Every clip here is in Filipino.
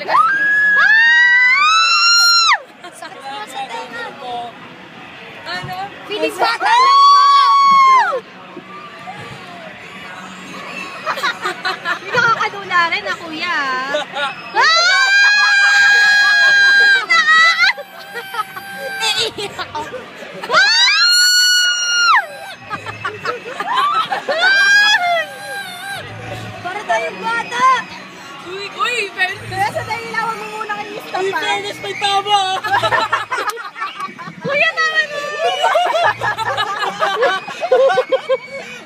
talaga. Sakit mo sa tenga. Ano? Piling bata lang po! Hindi nakakadula rin na kuya. Naiiyak ako. Para tayong bata! Uy, fairness! Kaya sa dahil ilawan mo muna kayo yung Uy, stampa. fairness, may tama! Kuya naman mo!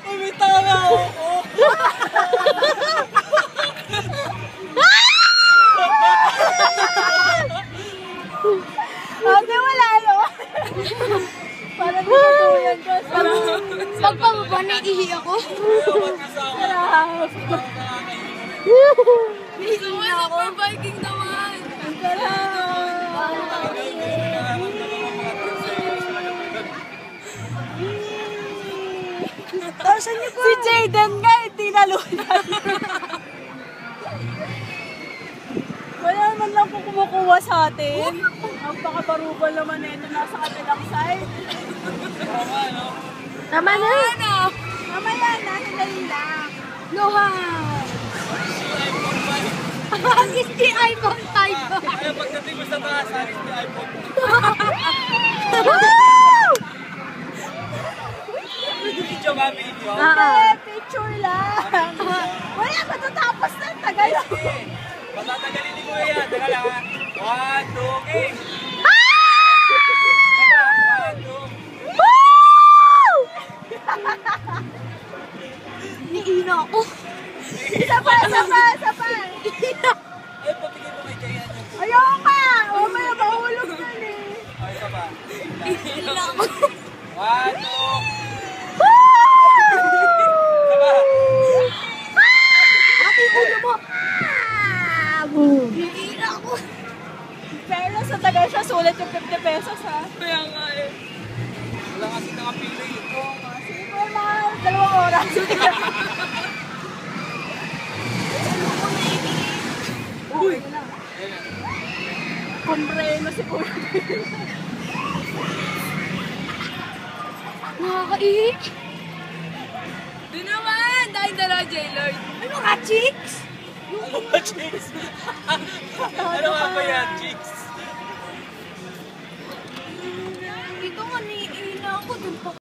Uy, may tama ako! Hindi, wala no? Parang natutuyan ko. Pagpababa na ihi ako. Sarap. Ihi ako. Viking naman! Ang sarap. Tawasan niyo po. Si Jayden nga, hindi nalunan. Wala naman lang po kumukuha sa atin. Ang pakabarubal naman ito nasa kabilang side. Tama, no? Tama na. Ano? Mamaya na, hinalin lang. Lohan. Agis di iPhone 5. Kaya pagdating mo sa taas, alis ni iPhone. Video ba, video? Picture lang. Wala, matatapos na. Tagal. Matatagalin ni Kuya yan. Teka lang, ha? 1, 2, game! Niina ako. Isa pa. Ay, papigay mo kay Jayan yung buhay. Ayaw ka. Mamaya mahulog na eh. Ay, isa pa. Niina ako. 1, 2. Ate, ulo mo. Niina ako. Pero sa tagal siya, sulit yung 50 pesos ha. Kaya nga eh. Wala kasi nakapili. Oo nga. Sige po mga 2 oras. Uy! Kompreno si Kuya. Nakakaiik. Di naman! Dahil dala, J-Lord. Ano ka, chicks? Ano ba, chicks? Ano nga ba yan, chicks? Ito nga, niina ako dun pa.